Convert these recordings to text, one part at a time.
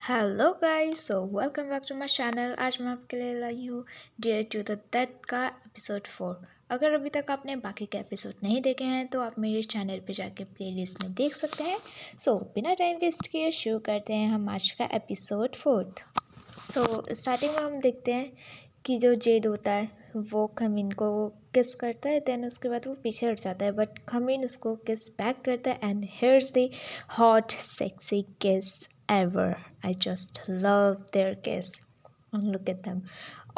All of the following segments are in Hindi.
Hello guys, so welcome back to my channel. आज मैं आपके लिए लाई हूँ डियर टू द डेथ का एपिसोड 4। अगर अभी तक आपने बाकी के एपिसोड नहीं देखे हैं तो आप मेरे चैनल पे जाके प्लेलिस्ट में देख सकते हैं। बिना टाइम वेस्ट किए शुरू करते हैं हम आज का एपिसोड 4। स्टार्टिंग में हम देखते हैं कि जो जेड होता है वो खमीन को किस करता है। देन उसके बाद वो पीछे हट जाता है बट खमीन उसको किस बैक करता है and here's the hot sexy kiss ever. I just love their kiss and look at them.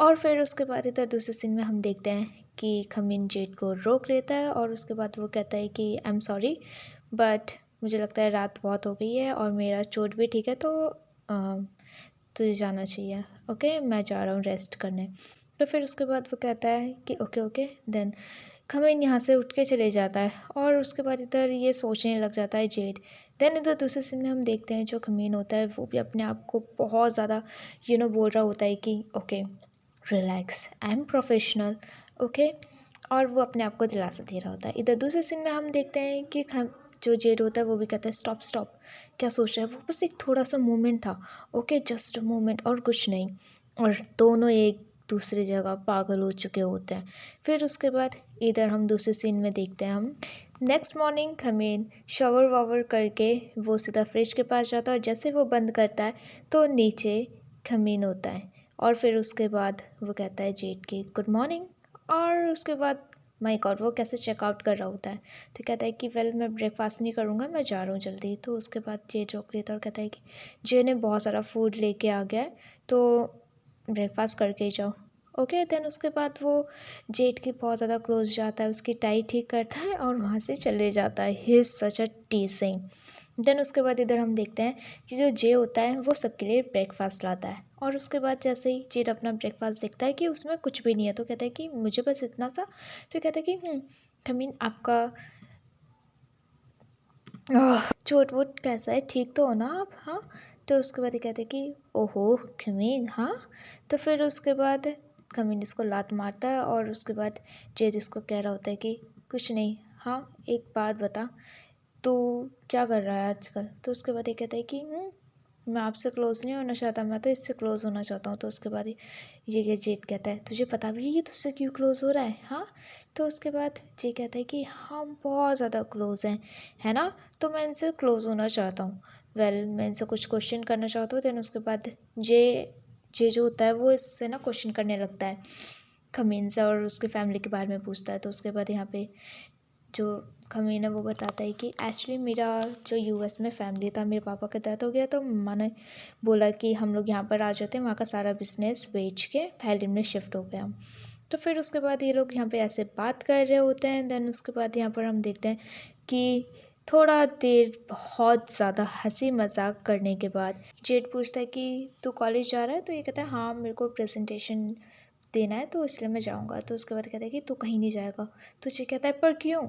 और फिर उसके बाद इधर दूसरे सीन में हम देखते हैं कि खमीन जेड को रोक लेता है और उसके बाद वो कहता है कि आई एम सॉरी बट मुझे लगता है रात बहुत हो गई है और मेरा चोट भी ठीक है, तो तुझे जाना चाहिए। ओके, मैं जा रहा हूँ रेस्ट करने। तो फिर उसके बाद वो कहता है कि ओके ओके। देन खमीन यहाँ से उठ के चले जाता है और उसके बाद इधर ये सोचने लग जाता है जेड। देन इधर दूसरे सीन में हम देखते हैं जो खमीन होता है वो भी अपने आप को बहुत ज़्यादा बोल रहा होता है कि okay relax, I am professional. Okay, और वो अपने आप को दिलासा दे रहा होता है। इधर दूसरे सीन में हम देखते हैं कि जो जेड होता है वो भी कहता है स्टॉप स्टॉप, क्या सोच रहा है। वो बस एक थोड़ा सा मोमेंट था, ओके जस्ट अ मोमेंट और कुछ नहीं। और दोनों एक दूसरी जगह पागल हो चुके होते हैं। फिर उसके बाद इधर हम दूसरे सीन में देखते हैं हम नेक्स्ट मॉर्निंग खमीन शावर वावर करके वो सीधा फ्रिज के पास जाता है और जैसे वो बंद करता है तो नीचे खमीन होता है। और फिर उसके बाद वो कहता है जेड की गुड मॉर्निंग। और उसके बाद माय गॉड वो कैसे चेकआउट कर रहा होता है। तो कहता है कि वेल मैं ब्रेकफास्ट नहीं करूँगा, मैं जा रहा हूँ जल्दी। तो उसके बाद जे रोक लेता है और कहता है कि जे ने बहुत सारा फूड लेके आ गया है तो ब्रेकफास्ट करके ही जाओ। ओके, देन उसके बाद वो जेड के बहुत ज़्यादा क्लोज जाता है, उसकी टाई ठीक करता है और वहाँ से चले जाता है। He is such a teasing. Then उसके बाद इधर हम देखते हैं कि जो जे होता है वो सबके लिए ब्रेकफास्ट लाता है और उसके बाद जैसे ही जेड अपना ब्रेकफास्ट देखता है कि उसमें कुछ भी नहीं है तो कहता है कि मुझे बस इतना सा। तो कहता है कि खमीन आपका चोट वोट कैसा है, ठीक तो हो ना आप? हाँ। तो उसके बाद ये कहते हैं कि ओहो खमीन हाँ। तो फिर उसके बाद खमीन इसको लात मारता है और उसके बाद जेद इसको कह रहा होता है कि कुछ नहीं, हाँ एक बात बता, तू क्या कर रहा है आजकल? तो उसके बाद ये कहता है कि मैं आपसे क्लोज़ नहीं होना चाहता, मैं तो इससे क्लोज़ होना चाहता हूँ। तो उसके बाद ये जेड कहता है तुझे पता भी है ये तुझसे क्यों क्लोज़ हो रहा है? हाँ। तो उसके बाद जे कहता है कि हम बहुत ज़्यादा क्लोज़ हैं, है ना, तो मैं इनसे क्लोज़ होना चाहता हूँ। वेल मैं इनसे कुछ क्वेश्चन करना चाहता हूँ। देन उसके बाद जे जे जो होता है वो इससे ना क्वेश्चन करने लगता है खमीन से और उसके फैमिली के बारे में पूछता है। तो उसके बाद यहाँ पे जो खमीन है वो बताता है कि एक्चुअली मेरा जो यूएस में फैमिली था, मेरे पापा का डेथ हो गया तो मम्मा ने बोला कि हम लोग यहाँ पर आ जाते हैं, वहाँ का सारा बिजनेस बेच के थाईलैंड में शिफ्ट हो गए हम। तो फिर उसके बाद ये लोग यहाँ पे ऐसे बात कर रहे होते हैं। देन उसके बाद यहाँ पर हम देखते हैं कि थोड़ा देर बहुत ज़्यादा हंसी मजाक करने के बाद जेड पूछता है कि तू कॉलेज जा रहा है? तो ये कहता है हाँ मेरे को प्रेजेंटेशन देना है तो इसलिए मैं जाऊँगा। तो उसके बाद कहता है कि तू कहीं नहीं जाएगा। तो जे कहता है पर क्यों?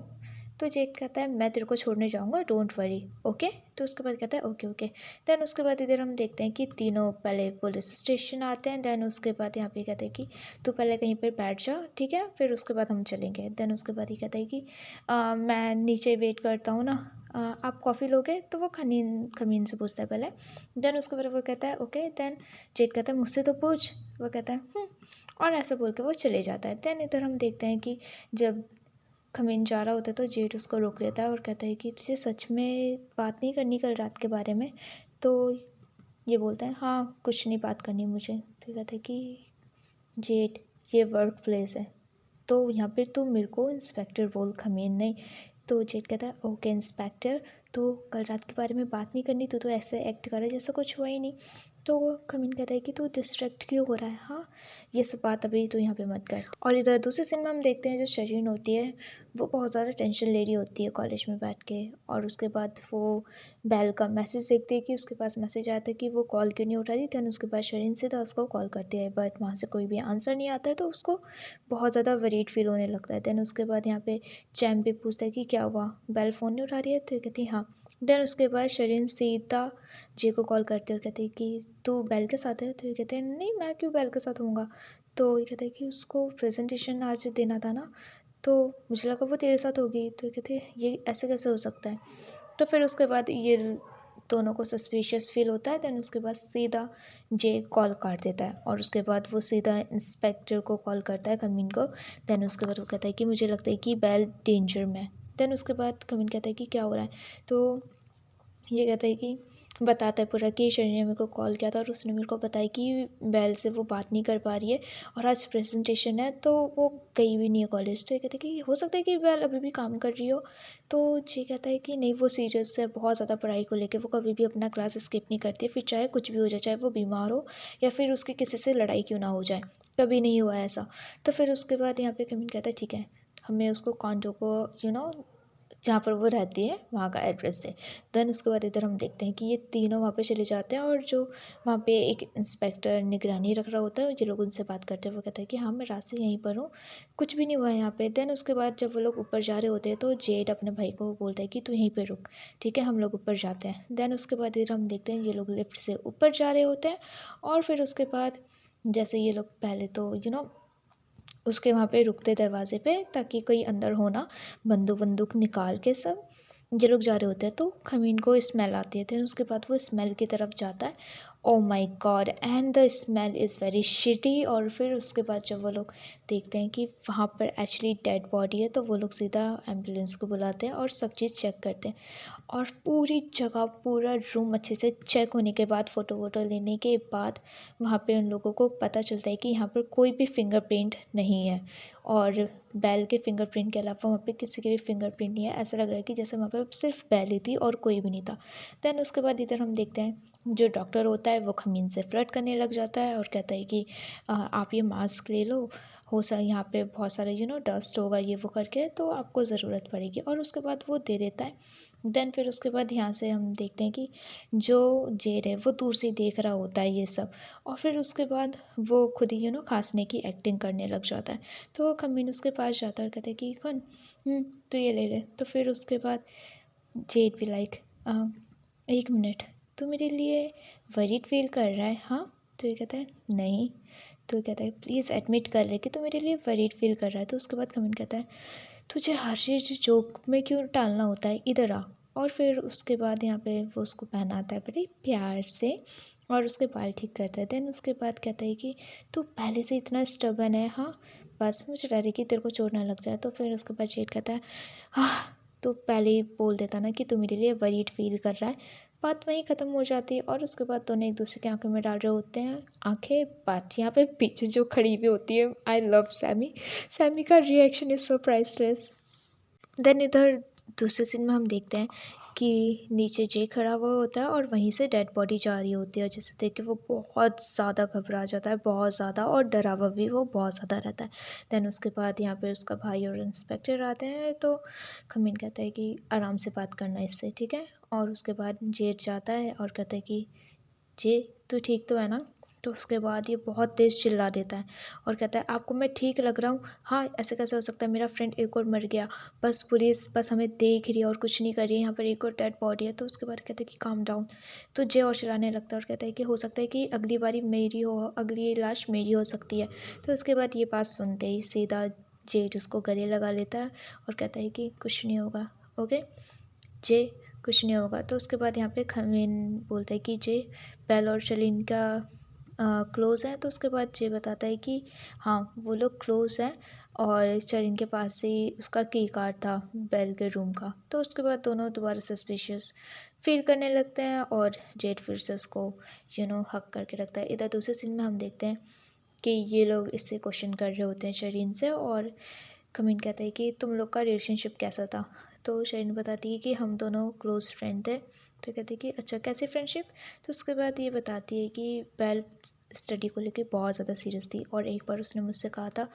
तो जेक कहता है मैं तेरे को छोड़ने जाऊँगा, डोंट वरी। ओके। तो उसके बाद कहता है ओके ओके। देन उसके बाद इधर हम देखते हैं कि तीनों पहले पुलिस स्टेशन आते हैं। देन उसके बाद यहाँ पे कहते हैं कि तू पहले कहीं पर बैठ जा, ठीक है, फिर उसके बाद हम चलेंगे। देन उसके बाद ये कहता है कि मैं नीचे वेट करता हूँ ना, आप कॉफ़ी लोगे? तो वो खमीन से पूछता है पहले। देन उसके बाद वो कहता है ओके। देन जेड कहता है मुझसे तो पूछ। वो कहता है और ऐसा बोल के वो चले जाता है। देन इधर हम देखते हैं कि जब खमीन जा रहा होता है तो जेड उसको रोक लेता है और कहता है कि तुझे सच में बात नहीं करनी कल रात के बारे में? तो ये बोलता है हाँ कुछ नहीं बात करनी मुझे। तो कहता है कि जेड ये वर्क प्लेस है तो यहाँ पे तू मेरे को इंस्पेक्टर बोल, खमीन नहीं। तो जेड कहता है ओके इंस्पेक्टर, तो कल रात के बारे में बात नहीं करनी, तो ऐसे एक्ट कर रहा है जैसा कुछ हुआ ही नहीं। तो खमीन कहता है कि तू डिस्ट्रैक्ट क्यों हो रहा है? हाँ ये सब बात अभी तो यहाँ पे मत कर। और इधर दूसरे सीन में हम देखते हैं जो शरीन होती है वो बहुत ज़्यादा टेंशन ले रही होती है कॉलेज में बैठ के। और उसके बाद वो बेल का मैसेज देखती है कि उसके पास मैसेज आता है कि वो कॉल क्यों नहीं उठा रही। दैन उसके बाद शरीन सीधा उसको कॉल करती है बट वहाँ से कोई भी आंसर नहीं आता है तो उसको बहुत ज़्यादा वरीड फील होने लगता है। दैन उसके बाद यहाँ पे चैम भी पूछता है कि क्या हुआ, बेल फ़ोन नहीं उठा रही है? तो ये कहती है हाँ। दैन उसके बाद शरीन सीधा जे को कॉल करते और कहती है कि तू बेल के साथ है? तो ये कहते हैं नहीं मैं क्यों बेल के साथ होऊंगा। तो ये कहते हैं कि उसको प्रेजेंटेशन आज देना था ना, तो मुझे लगा वो तेरे साथ होगी। तो ये कहते हैं ये ऐसे कैसे हो सकता है? तो फिर उसके बाद ये दोनों को सस्पिशियस फील होता है। देन उसके बाद सीधा जे कॉल काट देता है और उसके बाद वो सीधा इंस्पेक्टर को कॉल करता है, कमीन को। देन उसके बाद वो कहता है कि मुझे लगता है कि बेल डेंजर में है। देन उसके बाद कमीन कहता है कि क्या हो रहा है, तो ये कहता है कि बताता है पूरा कि शरीर ने मेरे को कॉल किया था और उसने मेरे को बताया कि बेल से वो बात नहीं कर पा रही है और आज प्रेजेंटेशन है तो वो गई भी नहीं है कॉलेज। तो ये कहते हैं कि हो सकता है कि बेल अभी भी काम कर रही हो। तो ये कहता है कि नहीं, वो सीरियस है बहुत ज़्यादा पढ़ाई को लेकर, वो कभी भी अपना क्लास स्किप नहीं करती, फिर चाहे कुछ भी हो जाए, चाहे वो बीमार हो या फिर उसकी किसी से लड़ाई क्यों ना हो जाए, कभी नहीं हुआ ऐसा। तो फिर उसके बाद यहाँ पे कमीन कहता है ठीक है, हमें उसको कॉन्डो को जहाँ पर वो रहती है वहाँ का एड्रेस है। देन उसके बाद इधर हम देखते हैं कि ये तीनों वहाँ पे चले जाते हैं और जो वहाँ पे एक इंस्पेक्टर निगरानी रख रहा होता है, ये लोग उनसे बात करते हैं। वो कहता है कि हाँ मैं रात से यहीं पर हूँ, कुछ भी नहीं हुआ है यहाँ पे। देन उसके बाद जब वो लोग ऊपर जा रहे होते हैं तो जेड अपने भाई को बोलता है कि तू यहीं पर रुक, ठीक है, हम लोग ऊपर जाते हैं। देन उसके बाद इधर हम देखते हैं ये लोग लिफ्ट से ऊपर जा रहे होते हैं और फिर उसके बाद जैसे ये लोग पहले तो उसके वहाँ पे रुकते दरवाजे पे ताकि कोई अंदर हो ना, बंदूक बंदूक निकाल के सब ये लोग जा रहे होते हैं। तो खमीन को स्मेल आती है। फिर उसके बाद वो स्मेल की तरफ जाता है। Oh my god, and the smell is very shitty. और फिर उसके बाद जब वो लोग देखते हैं कि वहाँ पर एक्चुअली डेड बॉडी है तो वो लोग सीधा एम्बुलेंस को बुलाते हैं और सब चीज़ चेक करते हैं। और पूरी जगह, पूरा रूम अच्छे से चेक होने के बाद, फ़ोटो वोटो लेने के बाद वहाँ पे उन लोगों को पता चलता है कि यहाँ पर कोई भी फिंगरप्रिंट नहीं है और बैल के फिंगरप्रिंट के अलावा वहाँ पे किसी के भी फिंगरप्रिंट नहीं है। ऐसा लग रहा है कि जैसे वहाँ पर सिर्फ बैल ही थी और कोई भी नहीं था। दैन उसके बाद इधर हम देखते हैं जो डॉक्टर होता है वो खमीन से फ्लर्ट करने लग जाता है और कहता है कि आप ये मास्क ले लो, हो सा यहाँ पे बहुत सारे डस्ट होगा ये वो करके, तो आपको ज़रूरत पड़ेगी। और उसके बाद वो दे देता है। देन फिर उसके बाद यहाँ से हम देखते हैं कि जो जेड है वो दूर से देख रहा होता है ये सब और फिर उसके बाद वो खुद ही खांसने की एक्टिंग करने लग जाता है। तो खमीन उसके पास जाता है और कहता है कि कौन, तो ये ले ले। तो फिर उसके बाद जेड भी लाइक, एक मिनट, तू मेरे लिए वरीड फील कर रहा है हाँ? तो ये कहता है नहीं। तो ये कहता है प्लीज़ एडमिट कर ले कि तू मेरे लिए वरीड फील कर रहा है। तो उसके बाद खमीन कहता है तुझे हर चीज़ जोक में क्यों टालना होता है, इधर आ। और फिर उसके बाद यहाँ पे वो उसको पहनाता है बड़े प्यार से और उसके बाल ठीक करता है। देन उसके बाद कहता है कि तू पहले से इतना स्टबन है हाँ, बस मुझे डर है कि तेरे को चोट ना लग जाए। तो फिर उसके बाद शेड कहता है हाँ, तो पहले ही बोल देता ना कि तू मेरे लिए वरीड फील कर रहा है। बात वहीं ख़त्म हो जाती है और उसके बाद दोनों एक दूसरे की आंखों में डाल रहे होते हैं आंखें। बात यहाँ पे पीछे जो खड़ी हुई होती है, आई लव सैमी, सैमी का reaction is so priceless. Then इधर दूसरे सीन में हम देखते हैं कि नीचे जे खड़ा हुआ होता है और वहीं से डेड बॉडी जा रही होती है, जिसे देख के वो बहुत ज़्यादा घबरा जाता है, बहुत ज़्यादा, और डरा हुआ भी वो बहुत ज़्यादा रहता है। देन उसके बाद यहाँ पे उसका भाई और इंस्पेक्टर आते हैं तो खमीन कहता है कि आराम से बात करना इससे, ठीक है। और उसके बाद जेठ जाता है और कहता है कि जे तू ठीक तो है ना? तो उसके बाद ये बहुत तेज़ चिल्ला देता है और कहता है आपको मैं ठीक लग रहा हूँ? हाँ, ऐसे कैसे हो सकता है, मेरा फ्रेंड एक और मर गया, बस पुलिस बस हमें देख रही है और कुछ नहीं कर रही है, यहाँ पर एक और डेड बॉडी है। तो उसके बाद कहता है कि काम डाउन। तो जे और चिल्लाने लगता है और कहता है कि हो सकता है कि अगली बारी मेरी हो, अगली लाश मेरी हो सकती है। तो उसके बाद ये बात सुनते ही सीधा जेड उसको गले लगा लेता है और कहता है कि कुछ नहीं होगा, ओके जे, कुछ नहीं होगा। तो उसके बाद यहाँ पे खमीन बोलता है कि जे बेल और शलीन का क्लोज़ है। तो उसके बाद जे बताता है कि हाँ वो लोग क्लोज़ हैं और शलीन के पास ही उसका की कार्ड था बेल के रूम का। तो उसके बाद दोनों दोबारा सस्पिशियस फील करने लगते हैं और जेड फिर से उसको हक करके रखता है। इधर दूसरे सीन में हम देखते हैं कि ये लोग इससे क्वेश्चन कर रहे होते हैं शरीन से और खमीन कहता है कि तुम लोग का रिलेशनशिप कैसा था। तो शरीन बताती है कि हम दोनों क्लोज़ फ्रेंड थे। तो कहती है कि अच्छा कैसी फ्रेंडशिप। तो उसके बाद ये बताती है कि बेल स्टडी को लेके बहुत ज़्यादा सीरियस थी और एक बार उसने मुझसे कहा था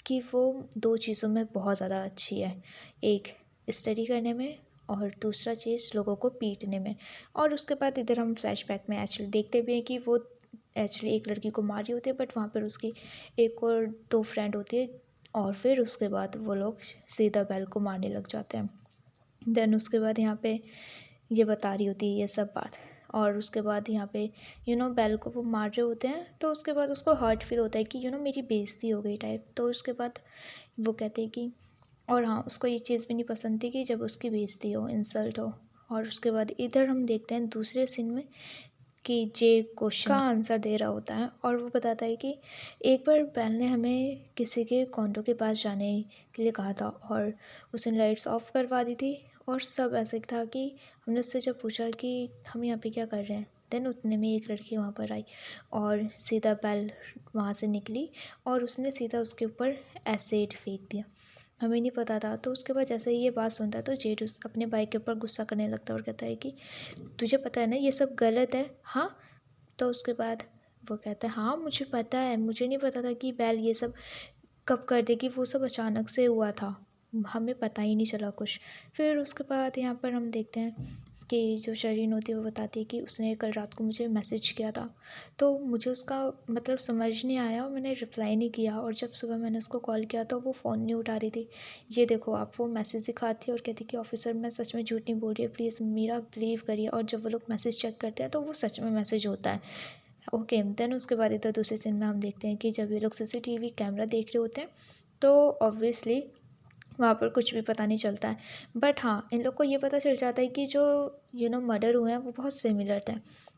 कि वो दो चीज़ों में बहुत ज़्यादा अच्छी है, एक स्टडी करने में और दूसरा चीज़ लोगों को पीटने में। और उसके बाद इधर हम फ्लैशबैक में एक्चुअली देखते भी हैं कि वो एक्चुअली एक लड़की को मारी होती है, बट वहाँ पर उसकी एक और दो फ्रेंड होती है और फिर उसके बाद वो लोग सीधा बेल को मारने लग जाते हैं। देन उसके बाद यहाँ पे ये बता रही होती है ये सब बात और उसके बाद यहाँ पे बेल को वो मार रहे होते हैं। तो उसके बाद उसको हर्ट फील होता है कि मेरी बेइज्जती हो गई टाइप। तो उसके बाद वो कहते हैं कि और हाँ, उसको ये चीज़ भी नहीं पसंद थी कि जब उसकी बेइज्जती हो, इंसल्ट हो। और उसके बाद इधर हम देखते हैं दूसरे सीन में कि जे क्वेश्चन का आंसर दे रहा होता है और वो बताता है कि एक बार बेल ने हमें किसी के कॉन्डो के पास जाने के लिए कहा था और उसने लाइट्स ऑफ करवा दी थी और सब ऐसे था कि हमने उससे जब पूछा कि हम यहाँ पे क्या कर रहे हैं, देन उतने में एक लड़की वहाँ पर आई और सीधा बेल वहाँ से निकली और उसने सीधा उसके ऊपर एसिड फेंक दिया। हमें नहीं पता था। तो उसके बाद जैसे ही ये बात सुनता है तो जेड उस अपने भाई के ऊपर गुस्सा करने लगता है और कहता है कि तुझे पता है ना ये सब गलत है, हाँ। तो उसके बाद वो कहता है हाँ मुझे पता है, मुझे नहीं पता था कि बैल ये सब कब कर देगी, वो सब अचानक से हुआ था, हमें पता ही नहीं चला कुछ। फिर उसके बाद यहाँ पर हम देखते हैं कि जो शरीन होती है वो बताती है कि उसने कल रात को मुझे मैसेज किया था, तो मुझे उसका मतलब समझ नहीं आया और मैंने रिप्लाई नहीं किया और जब सुबह मैंने उसको कॉल किया तो वो फ़ोन नहीं उठा रही थी। ये देखो आप, वो मैसेज दिखाती है और कहती है कि ऑफिसर मैं सच में झूठ नहीं बोल रही है, प्लीज़ मेरा बिलीव करिए। और जब वो लोग मैसेज चेक करते हैं तो वो सच में मैसेज होता है। ओके, देन उसके बाद इधर दूसरे सीन में हम देखते हैं कि जब ये लोग सीसीटीवी कैमरा देख रहे होते हैं तो ऑब्वियसली वहाँ पर कुछ भी पता नहीं चलता है। बट हाँ, इन लोग को ये पता चल जाता है कि जो मर्डर हुए हैं वो बहुत सिमिलर थे।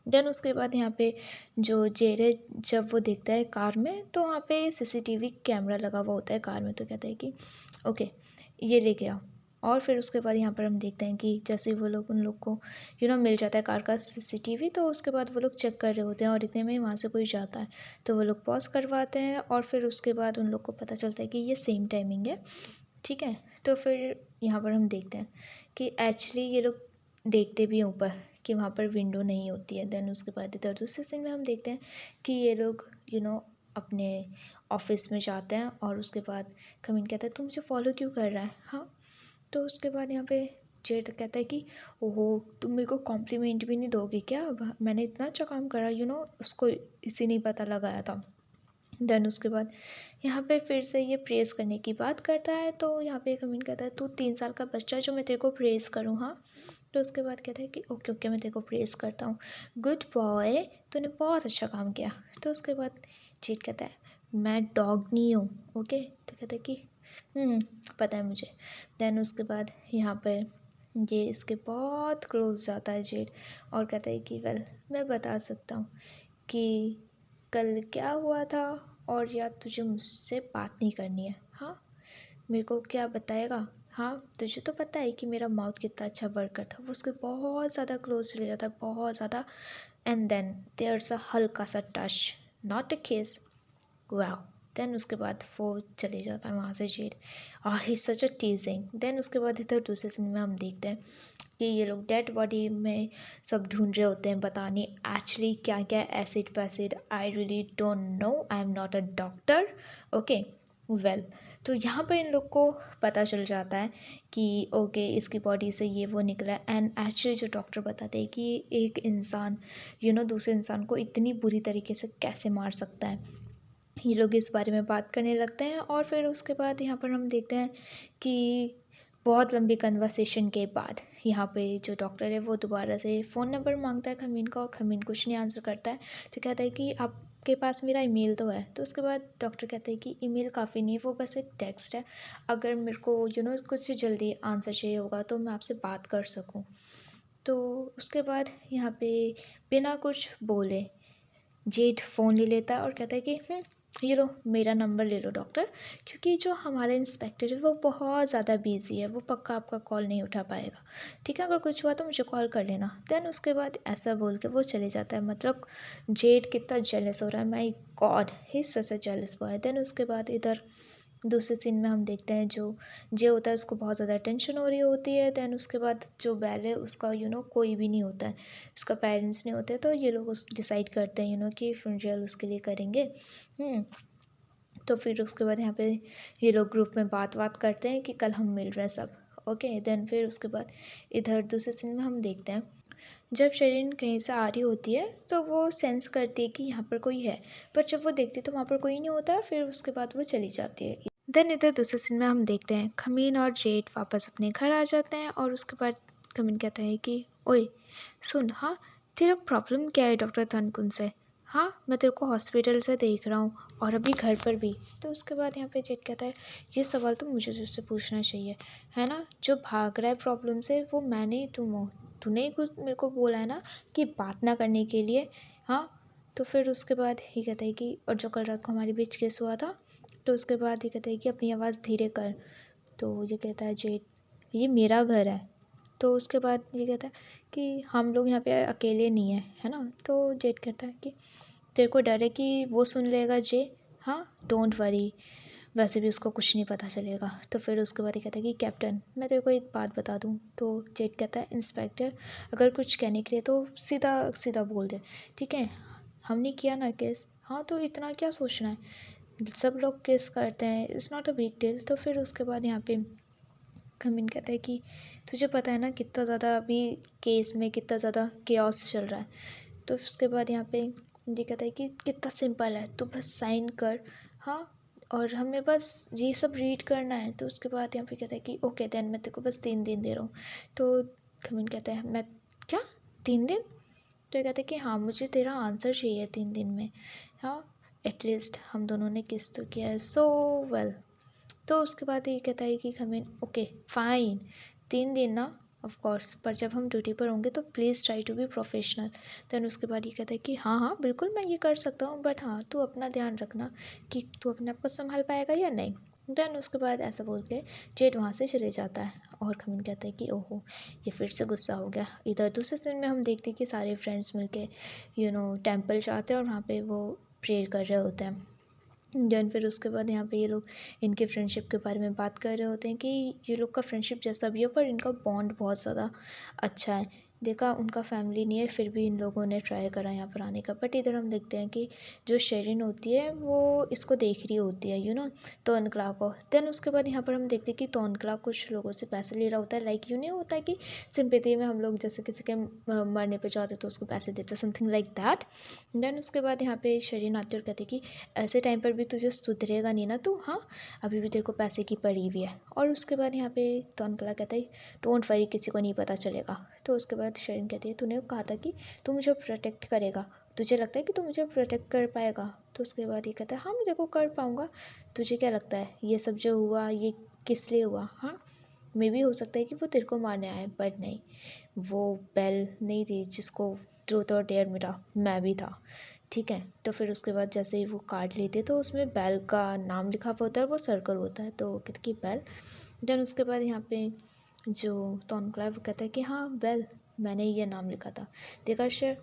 देन उसके बाद यहाँ पे जो जेड है जब वो देखता है कार में तो वहाँ पे सीसीटीवी कैमरा लगा हुआ होता है कार में, तो कहता है कि ओके ये ले गया। और फिर उसके बाद यहाँ पर हम देखते हैं कि जैसे वो लोग उन लोग को मिल जाता है कार का सीसीटीवी, तो उसके बाद वो लोग चेक कर रहे होते हैं और इतने में वहाँ से कोई जाता है तो वो लोग पॉज करवाते हैं और फिर उसके बाद उन लोग को पता चलता है कि ये सेम टाइमिंग है, ठीक है। तो फिर यहाँ पर हम देखते हैं कि एक्चुअली ये लोग देखते भी हैं ऊपर कि वहाँ पर विंडो नहीं होती है। देन उसके बाद इधर दूसरे सीन में हम देखते हैं कि ये लोग अपने ऑफिस में जाते हैं और उसके बाद कमिन कहता है तू मुझे फॉलो क्यों कर रहा है, हाँ। तो उसके बाद यहाँ पे जेड कहता है कि ओहो तुम मेरे को कॉम्प्लीमेंट भी नहीं दोगे क्या, मैंने इतना अच्छा काम करा, उसको इसी नहीं पता लगाया था। देन उसके बाद यहाँ पे फिर से ये प्रेज़ करने की बात करता है, तो यहाँ पे कमिन कहता है तू 3 साल का बच्चा जो मैं तेरे को प्रेज़ करूँ, हाँ। तो उसके बाद कहता है कि ओके ओके मैं तेरे को प्रेज़ करता हूँ, गुड बॉय तूने बहुत अच्छा काम किया। तो उसके बाद जीत कहता है मैं डॉग नहीं हूँ, ओके। तो कहता है कि पता है मुझे। देन उसके बाद यहाँ पर ये इसके बहुत क्लोज जाता है जेड और कहता है कि वेल मैं बता सकता हूँ कि कल क्या हुआ था और या तुझे मुझसे बात नहीं करनी है, हाँ। मेरे को क्या बताएगा, हाँ। तुझे तो पता है कि मेरा माउथ कितना अच्छा वर्क करता है। वो उसके बहुत ज़्यादा क्लोज चले जाता है, बहुत ज़्यादा। एंड देन देयर्स अ हल्का सा टच, नॉट अ किस, वाह। देन उसके बाद वो चले जाता है वहाँ से जेड। ही सच अ टीजिंग। देन उसके बाद इधर दूसरे सीन में हम देखते हैं कि ये लोग डेड बॉडी में सब ढूंढ रहे होते हैं, पता नहीं एक्चुअली क्या क्या एसिड पैसिड, I really don't know, I am not a doctor, okay well. तो यहाँ पर इन लोग को पता चल जाता है कि ओके इसकी बॉडी से ये वो निकला है। एंड एक्चुअली जो डॉक्टर बताते हैं कि एक इंसान दूसरे इंसान को इतनी बुरी तरीके से कैसे मार सकता है। ये लोग इस बारे में बात करने लगते हैं और फिर उसके बाद यहाँ पर हम देखते हैं कि बहुत लंबी कन्वर्सेशन के बाद यहाँ पे जो डॉक्टर है वो दोबारा से फ़ोन नंबर मांगता है खमीन का और खमीन कुछ नहीं आंसर करता है। तो कहता है कि आपके पास मेरा ईमेल तो है। तो उसके बाद डॉक्टर कहते हैं कि ईमेल काफ़ी नहीं है, वो बस एक टेक्स्ट है, अगर मेरे को कुछ जल्दी आंसर चाहिए होगा तो मैं आपसे बात कर सकूँ। तो उसके बाद यहाँ पे बिना कुछ बोले जेड फ़ोन ले लेता है और कहता है कि ये लो मेरा नंबर ले लो डॉक्टर, क्योंकि जो हमारा इंस्पेक्टर है वो बहुत ज़्यादा बिजी है, वो पक्का आपका कॉल नहीं उठा पाएगा, ठीक है। अगर कुछ हुआ तो मुझे कॉल कर लेना। देन उसके बाद ऐसा बोल के वो चले जाता है। मतलब जेड कितना जेलस हो रहा है, my god he such a jealous boy. Then उसके बाद इधर दूसरे सीन में हम देखते हैं जो जे होता है उसको बहुत ज़्यादा टेंशन हो रही होती है। देन उसके बाद जो बैल है उसका कोई भी नहीं होता है, उसका पेरेंट्स नहीं होते। तो ये लोग उस डिसाइड करते हैं कि फ्यूनरल उसके लिए करेंगे। तो फिर उसके बाद यहाँ पे ये लोग ग्रुप में बात करते हैं कि कल हम मिल रहे हैं सब, ओके। देन फिर उसके बाद इधर दूसरे सीन में हम देखते हैं जब शरीन कहीं से आ रही होती है तो वो सेंस करती है कि यहाँ पर कोई है, पर जब वो देखती है तो वहाँ पर कोई नहीं होता। फिर उसके बाद वो चली जाती है। देन इधर दूसरे सीन में हम देखते हैं खमीन और जेड वापस अपने घर आ जाते हैं और उसके बाद खमीन कहता है कि ओए सुन, हाँ तेरा प्रॉब्लम क्या है डॉक्टर तनकुन से, हाँ मैं तेरे को हॉस्पिटल से देख रहा हूँ और अभी घर पर भी। तो उसके बाद यहाँ पे जेड कहता है ये सवाल तो मुझे तुझसे पूछना चाहिए, है ना, जो भाग रहा है प्रॉब्लम से वो मैं नहीं तुम हो, तूने ही कुछ मेरे को बोला है ना कि बात ना करने के लिए, हाँ। तो फिर उसके बाद ये कहता है कि और जो कल रात को हमारे बीच केस हुआ था, तो उसके बाद ये कहता है कि अपनी आवाज़ धीरे कर। तो ये कहता है जेड, ये मेरा घर है। तो उसके बाद ये कहता है कि हम लोग यहाँ पे अकेले नहीं हैं, है ना। तो जेड कहता है कि तेरे को डर है कि वो सुन लेगा जे, हाँ डोंट वरी, वैसे भी उसको कुछ नहीं पता चलेगा। तो फिर उसके बाद ये कहता है कि कैप्टन मैं तेरे को एक बात बता दूँ। तो जेड कहता है इंस्पेक्टर अगर कुछ कहने के लिए तो सीधा सीधा बोल दे, ठीक है। हमने किया ना केस, हाँ तो इतना क्या सोचना है, सब लोग केस करते हैं, it's not a big deal. तो फिर उसके बाद यहाँ पे खमीन कहता है कि तुझे पता है ना कितना ज़्यादा अभी केस में कितना ज़्यादा केओस चल रहा है। तो उसके बाद यहाँ पे ये कहता है कि कितना सिंपल है, तू बस साइन कर, हाँ और हमें बस ये सब रीड करना है। तो उसके बाद यहाँ पे कहता है कि ओके देन मैं तेरे को बस 3 दिन दे रहा हूँ। तो खमीन कहता है मैं क्या 3 दिन? तो ये कहते हैं कि हाँ मुझे तेरा आंसर चाहिए 3 दिन में, हाँ एटलीस्ट हम दोनों ने किस तो किया है, सो वेल। तो उसके बाद ये कहता है कि खमीन ओके फाइन 3 दिन ना, ऑफ कोर्स, पर जब हम ड्यूटी पर होंगे तो please try to be professional. Then उसके बाद ये कहता है कि हाँ हाँ बिल्कुल मैं ये कर सकता हूँ, बट हाँ तू अपना ध्यान रखना कि तू अपने आप को संभाल पाएगा या नहीं। देन उसके बाद ऐसा बोल के जेड वहाँ से चले जाता है। और खमीन कहता है कि ओहो ये फिर से गुस्सा हो गया। इधर दूसरे सीन में हम देखते हैं कि सारे फ्रेंड्स मिलके टेम्पल जाते हैं और वहाँ पे वो प्रेयर कर रहे होते हैं। देन फिर उसके बाद यहाँ पे ये लोग इनके फ्रेंडशिप के बारे में बात कर रहे होते हैं कि ये लोग का फ्रेंडशिप जैसा भी हो पर इनका बॉन्ड बहुत ज़्यादा अच्छा है। देखा उनका फैमिली नहीं है फिर भी इन लोगों ने ट्राई करा यहाँ पर आने का। बट इधर हम देखते हैं कि जो शेरिन होती है वो इसको देख रही होती है तोनकला को। देन उसके बाद यहाँ पर हम देखते हैं कि तोनकला कुछ लोगों से पैसे ले रहा होता है, लाइक नहीं होता है कि सिंपैथी में हम लोग जैसे किसी के मरने पे जाते तो उसको पैसे देते, समथिंग लाइक दैट। देन उसके बाद यहाँ पे शेरिन आती है और कहती है कि ऐसे टाइम पर भी तुझे सुधरेगा नहीं ना तू, हाँ अभी भी तेरे को पैसे की पड़ी हुई है। और उसके बाद यहाँ पे तोनकला कहता है डोंट वरी किसी को नहीं पता चलेगा। तो उसके बाद शेरिन कहती है तूने कहा था कि तू मुझे प्रोटेक्ट करेगा, तुझे लगता है कि तू मुझे प्रोटेक्ट कर पाएगा? तो उसके बाद ये कहता है हाँ मैं देखो कर पाऊँगा। तुझे क्या लगता है ये सब जो हुआ ये किस लिए हुआ? हाँ मे भी हो सकता है कि वो तेरे को मारने आए, बट नहीं, वो बेल नहीं थी जिसको ट्रूथ और डेयर मिला, मैं भी था, ठीक है। तो फिर उसके बाद जैसे ही वो कार्ड लेते तो उसमें बेल का नाम लिखा हुआ होता है, वो सर्कल होता है, तो कहते कि बेल। देन उसके बाद यहाँ पे जो तोनकला वो कहता है कि हाँ बेल मैंने ये नाम लिखा था। देखा शेर,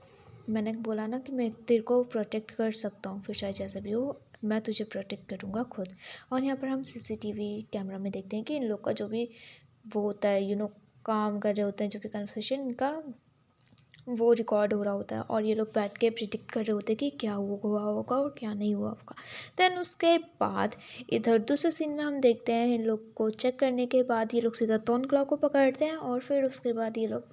मैंने बोला ना कि मैं तेरे को प्रोटेक्ट कर सकता हूँ, फिर चाहे जैसे भी हो मैं तुझे प्रोटेक्ट करूँगा खुद। और यहाँ पर हम सीसीटीवी कैमरा में देखते हैं कि इन लोग का जो भी वो होता है काम कर रहे होते हैं, जो भी कन्वर्सेशन इनका वो रिकॉर्ड हो रहा होता है और ये लोग बैठ के प्रिडिक्ट कर रहे होते हैं कि क्या हुआ होगा और क्या नहीं हुआ होगा। देन उसके बाद इधर दूसरे सीन में हम देखते हैं इन लोग को चेक करने के बाद ये लोग सीधा तोनकला को पकड़ते हैं और फिर उसके बाद ये लोग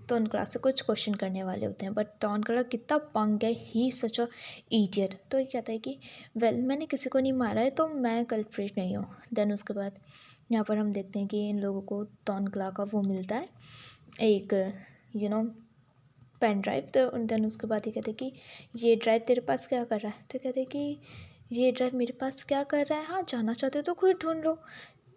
तोनकला से कुछ क्वेश्चन करने वाले होते हैं। बट तोनकला कितना पंग है, ही सच अ इडियट। तो ये कहता है कि वेल मैंने किसी को नहीं मारा है तो मैं कल्प्रिट नहीं हूँ। देन उसके बाद यहाँ पर हम देखते हैं कि इन लोगों को तोनकला का वो मिलता है एक पेन ड्राइव। तो देन उसके बाद ये कहते कि ये ड्राइव तेरे पास क्या कर रहा है? तो कहते कि ये ड्राइव मेरे पास क्या कर रहा है, हाँ जानना चाहते तो खुद ढूंढ लो,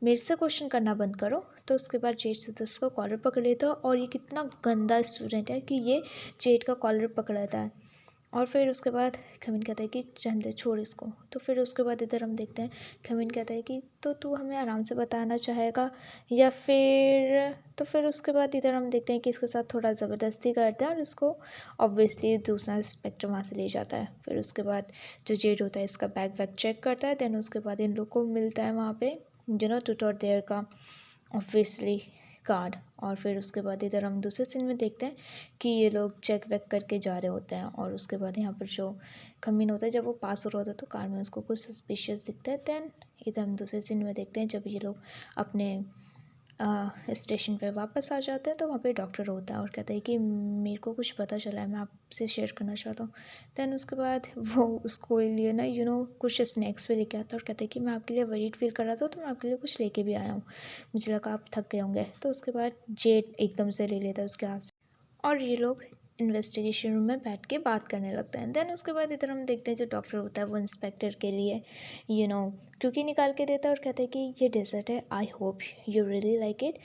मेरे से क्वेश्चन करना बंद करो। तो उसके बाद जेड सदस्य का कॉलर पकड़ लेता है और ये कितना गंदा स्टूडेंट है कि ये जेड का कॉलर पकड़ लेता है। और फिर उसके बाद खमीन कहता है कि रहने दे छोड़ इसको। तो फिर उसके बाद इधर हम देखते हैं खमीन कहता है कि तो तू हमें आराम से बताना चाहेगा या फिर। तो फिर उसके बाद इधर हम देखते हैं कि इसके साथ थोड़ा ज़बरदस्ती करता है और इसको ऑब्वियसली दूसरा स्पेक्टर वहाँ से ले जाता है। फिर उसके बाद जो जेड होता है इसका बैग वैग चेक करता है। देन उसके बाद इन लोग को मिलता है वहाँ पे ट्रूथ और डेयर का ऑब्वियसली कार्ड। और फिर उसके बाद इधर हम दूसरे सीन में देखते हैं कि ये लोग चेक वेक करके जा रहे होते हैं और उसके बाद यहाँ पर जो खमीन होता है जब वो पास हो रहा होता है तो कार में उसको कुछ सस्पिशियस दिखता है। दैन इधर हम दूसरे सीन में देखते हैं जब ये लोग अपने स्टेशन पे वापस आ जाते हैं तो वहाँ पे डॉक्टर होता है और कहता है कि मेरे को कुछ पता चला है, मैं आपसे शेयर करना चाहता हूँ। दैन उसके बाद वो उसको लिए ना कुछ स्नैक्स भी लेके आता है और कहता है कि मैं आपके लिए वरीड फील कर रहा था तो मैं आपके लिए कुछ लेके भी आया हूँ, मुझे लगा आप थक गए होंगे। तो उसके बाद जेड एकदम से ले लेता है उसके हाथ से और ये लोग इन्वेस्टिगेशन रूम में बैठ के बात करने लगते हैं। देन उसके बाद इधर हम देखते हैं जो डॉक्टर होता है वो इंस्पेक्टर के लिए क्योंकि निकाल के देता है और कहता है कि ये डेजर्ट है, I hope you really like it.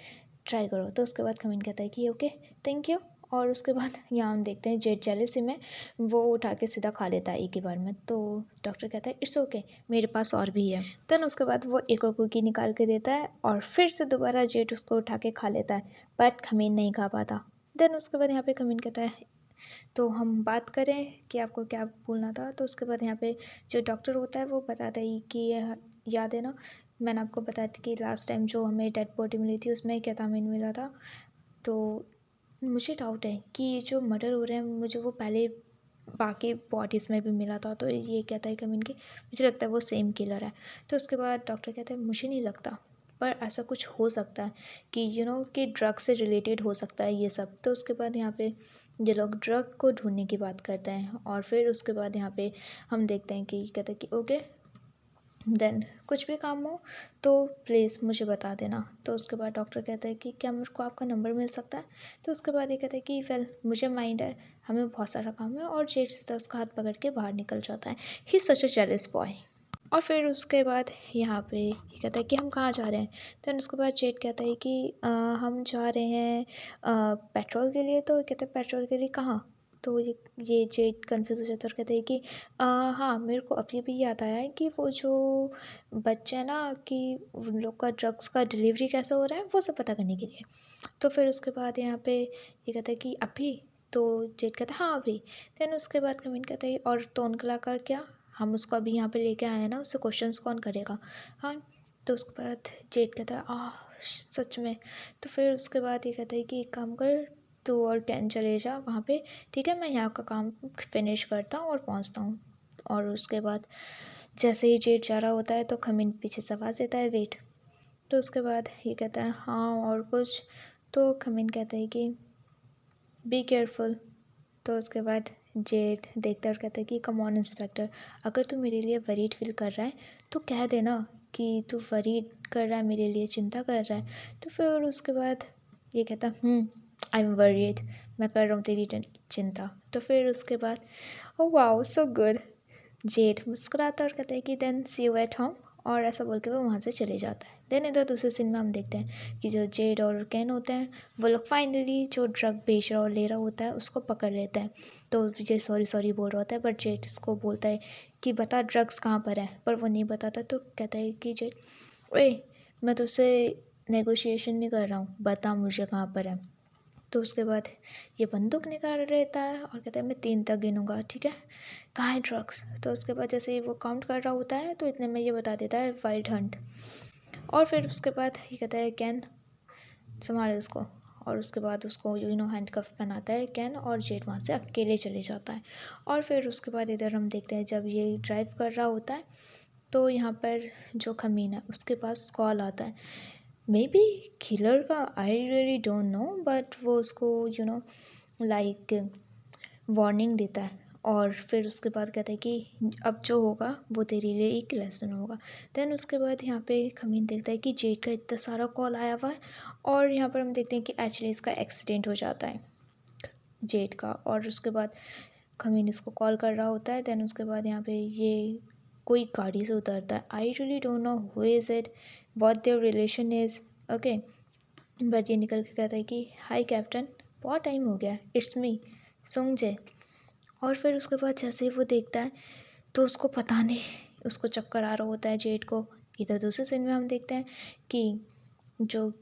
Try करो। तो उसके बाद खमीन कहता है कि ओके थैंक यू। और उसके बाद यहाँ हम देखते हैं जेड जेलसी में वो उठा के सीधा खा लेता है एक ही बार में। तो डॉक्टर कहता है इट्स ओके, मेरे पास और भी है। देन उसके बाद वो एक और कुकी निकाल के देता है और फिर से दोबारा जेड उसको उठा के खा लेता है, बट खमीन नहीं खा पाता। देन उसके बाद यहाँ पे खमीन कहता है तो हम बात करें कि आपको क्या बोलना था। तो उसके बाद यहाँ पे जो डॉक्टर होता है वो बताता है कि याद है ना, मैंने आपको बताया था कि लास्ट टाइम जो हमें डेड बॉडी मिली थी उसमें केटामिन मिला था। तो मुझे डाउट है कि ये जो मर्डर हो रहे हैं मुझे वो पहले बाकी बॉडीज़ में भी मिला था। तो ये कहता है कमीन कि मुझे लगता है वो सेम किलर है। तो उसके बाद डॉक्टर कहता है मुझे नहीं लगता, पर ऐसा कुछ हो सकता है कि कि ड्रग से रिलेटेड हो सकता है ये सब। तो उसके बाद यहाँ पे ये लोग ड्रग को ढूंढने की बात करते हैं और फिर उसके बाद यहाँ पे हम देखते हैं कि कहते हैं कि ओके देन कुछ भी काम हो तो प्लीज़ मुझे बता देना। तो उसके बाद डॉक्टर कहता है कि क्या मेरे को आपका नंबर मिल सकता है। तो उसके बाद ये कहता है कि वेल मुझे माइंड है, हमें बहुत सारा काम है। और जेड सीधा उसका हाथ पकड़ के बाहर निकल जाता है। ही सच अ जेलस बॉय। और फिर उसके बाद यहाँ पे ये कहता है कि हम कहाँ जा रहे हैं। देन उसके बाद जेड कहता है कि हम जा रहे हैं पेट्रोल के लिए। तो कहता है पेट्रोल के लिए कहाँ। तो ये जेड कन्फ्यूज हो जाता है और कहता है कि हाँ मेरे को अभी भी याद आया है कि वो जो बच्चे हैं ना कि उन लोग का ड्रग्स का डिलीवरी कैसे हो रहा है वो सब पता करने के लिए। तो फिर उसके बाद यहाँ पे ये कहता है कि अभी। तो जेड कहता है हाँ अभी। देन उसके बाद कमिन कहता है और तोनकला का क्या, हम उसको अभी यहाँ पे लेके आए हैं ना, उससे क्वेश्चंस कौन करेगा। हाँ। तो उसके बाद जेड कहता है सच में। तो फिर उसके बाद ये कहता है कि एक काम कर, तू और कैन चले जा वहाँ पे, ठीक है, मैं यहाँ का काम फिनिश करता हूँ और पहुँचता हूँ। और उसके बाद जैसे ही जेड जा रहा होता है तो खमीन पीछे से आवाज़ देता है वेट। तो उसके बाद ये कहता है हाँ और कुछ। तो खमीन कहता है कि बी केयरफुल। तो उसके बाद जेड देखता है और कहता है कि कम ऑन इंस्पेक्टर, अगर तू मेरे लिए वरीड फील कर रहा है तो कह देना कि तू वरीड कर रहा है, मेरे लिए चिंता कर रहा है। तो फिर उसके बाद ये कहता आई एम वरीड, मैं कर रहा हूँ तेरी चिंता। तो फिर उसके बाद oh wow so good, Zed मुस्कुराता और कहता है कि then see you at home. और ऐसा बोल के वो वहाँ से चले जाता है। देन इधर दूसरे सीन में हम देखते हैं कि जो जेड और कैन होते हैं वो लोग फाइनली जो ड्रग बेच रहा और ले रहा होता है उसको पकड़ लेते हैं। तो विजय सॉरी सॉरी बोल रहा होता है, बट जेड इसको बोलता है कि बता ड्रग्स कहाँ पर है, पर वो नहीं बताता। तो कहता है कि जेड ओए मैं तुझसे नेगोशिएशन नहीं कर रहा हूँ, बता मुझे कहाँ पर है। तो उसके बाद ये बंदूक निकाल रहता है और कहता है मैं 3 तक गिनूंगा, ठीक है, कहाँ है ड्रग्स। तो उसके बाद जैसे ही वो काउंट कर रहा होता है तो इतने में ये बता देता है वाइल्ड हंट। और फिर उसके बाद ये कहता है कैन संभाले उसको। और उसके बाद उसको हैंडकफ पहनाता है कैन और जेड वहाँ से अकेले चले जाता है। और फिर उसके बाद इधर हम देखते हैं जब ये ड्राइव कर रहा होता है तो यहाँ पर जो खमीन है उसके पास कॉल आता है, मे बी किलर का, आई रियली डोंट नो, बट वो उसको लाइक वार्निंग देता है। और फिर उसके बाद कहता है कि अब जो होगा वो तेरे लिए एक लेसन होगा। देन उसके बाद यहाँ पे खमीन देखता है कि जेड का इतना सारा कॉल आया हुआ है और यहाँ पर हम देखते हैं कि एक्चुअली इसका एक्सीडेंट हो जाता है जेड का। और उसके बाद खमीन इसको कॉल कर रहा होता है। देन उसके बाद यहाँ पे ये कोई गाड़ी से उतरता है, आई really don't know who is it, what there relation is, okay, but ये निकल के कहता है कि हाय कैप्टन, बहुत टाइम हो गया, इट्स मी सुंगजे। और फिर उसके बाद जैसे ही वो देखता है तो उसको पता नहीं, उसको चक्कर आ रहा होता है जेड को। इधर दूसरे सीन में हम देखते हैं कि जो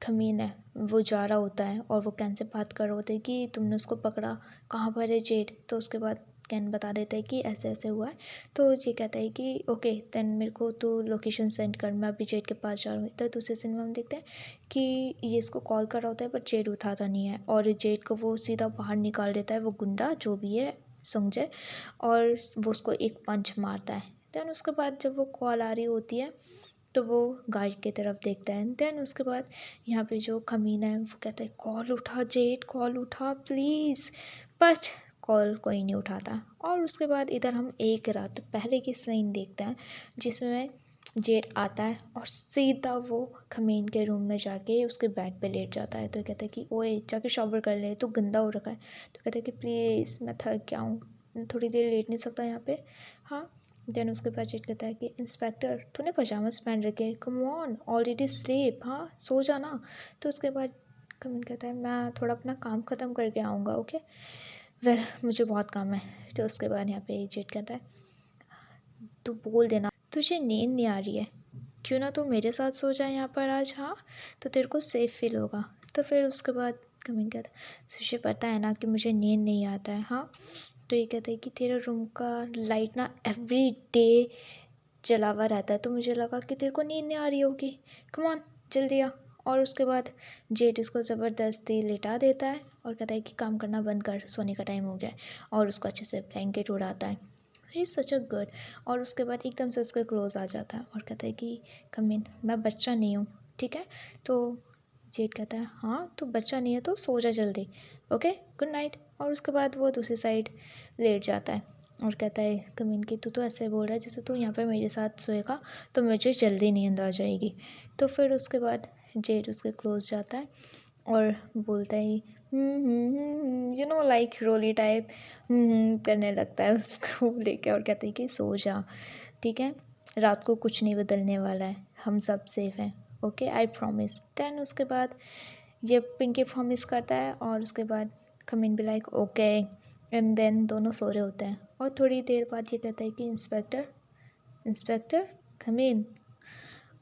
खमीन है वो जा रहा होता है और वो कैन से बात कर रहा होता है कि तुमने उसको पकड़ा, कहाँ पर है जेड। तो उसके बाद कैन बता देता है कि ऐसे ऐसे हुआ है। तो ये कहता है कि ओके देन मेरे को तो लोकेशन सेंड कर, मैं अभी जेड के पास जा रहा हूँ। इधर दूसरे सीन में हम देखते हैं कि ये इसको कॉल कर रहा होता है बट जेड उठाता नहीं है और जेड को वो सीधा बाहर निकाल देता है वो गुंडा जो भी है संजय, और वो उसको एक पंच मारता है। देन उसके बाद जब वो कॉल आ रही होती है तो वो गाइड की तरफ देखता है। देन उसके बाद यहाँ पे जो खमीना है वो कहता है कॉल उठा जेड, कॉल उठा प्लीज़, बट कॉल कोई नहीं उठाता। और उसके बाद इधर हम एक रात पहले की सीन देखते हैं जिसमें जेड आता है और सीधा वो खमीन के रूम में जाके उसके बेड पे लेट जाता है। तो कहता है कि ओए जाके शॉवर कर ले, तो गंदा हो रखा है। तो कहता है कि प्लीज़ मैं थक गया हूँ, थोड़ी देर लेट नहीं सकता यहाँ पे। हाँ। देन उसके बाद जेड कहता है कि इंस्पेक्टर तूने पजामास पहन रखे, कम ऑन ऑलरेडी स्लीप, हाँ सो जाना। तो उसके बाद कमिन कहता है मैं थोड़ा अपना काम ख़त्म करके आऊँगा, ओके वेल मुझे बहुत काम है। तो उसके बाद यहाँ पे जेड कहता है तू बोल देना तुझे नींद नहीं आ रही है, क्यों ना तू मेरे साथ सो जाए यहाँ पर आज, हाँ तो तेरे को सेफ़ फील होगा। तो फिर उसके बाद कमिंग कहता है तुझे पता है ना कि मुझे नींद नहीं आता है, हाँ तो ये कहते हैं कि तेरे रूम का लाइट ना एवरी डे जला हुआ रहता है, तो मुझे लगा कि तेरे को नींद नहीं आ रही होगी, कम ऑन जल्दी आ। और उसके बाद जेड इसको ज़बरदस्ती लेटा देता है और कहता है कि काम करना बंद कर, सोने का टाइम हो गया है, और उसको अच्छे से ब्लैंकेट उड़ाता है। ही सच अ गुड। और उसके बाद एकदम से उसके क्लोज आ जाता है और कहता है कि कम इन, मैं बच्चा नहीं हूँ, ठीक है। तो जेड कहता है हाँ तो बच्चा नहीं है तो सो जा जल्दी, ओके गुड नाइट। और उसके बाद वो दूसरी साइड लेट जाता है और कहता है कमीन कि तू तो ऐसे बोल रहा है जैसे तू यहाँ पर मेरे साथ सोएगा तो मुझे जल्दी नींद आ जाएगी। तो फिर उसके बाद जेड उसके क्लोज जाता है और बोलता है यू नो लाइक रोली टाइप करने लगता है उसको लेके और कहते हैं कि सो जा, ठीक है रात को कुछ नहीं बदलने वाला है, हम सब सेफ हैं, ओके आई प्रॉमिस। दैन उसके बाद ये पिंकी प्रॉमिस करता है और उसके बाद कमिन भी लाइक ओके एंड देन दोनों सो रहे होते हैं। और थोड़ी देर बाद ये कहता है कि इंस्पेक्टर इंस्पेक्टर कमिन,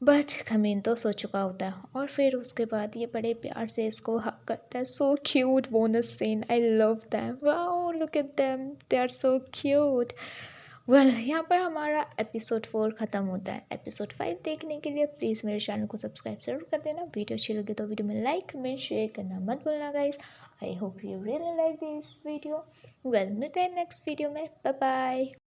बट खमीन तो सो चुका होता है। और फिर उसके बाद ये बड़े प्यार से इसको हक करता है, so cute bonus scene, I love them, wow look at them they are so cute. Well यहाँ पर हमारा एपिसोड 4 ख़त्म होता है। एपिसोड 5 देखने के लिए प्लीज़ मेरे चैनल को सब्सक्राइब जरूर कर देना। वीडियो अच्छी लगे तो वीडियो में लाइक कमेंट शेयर करना मत भूलना guys. I hope you really like this video. Well मिलते हैं नेक्स्ट वीडियो में, बाय बाय।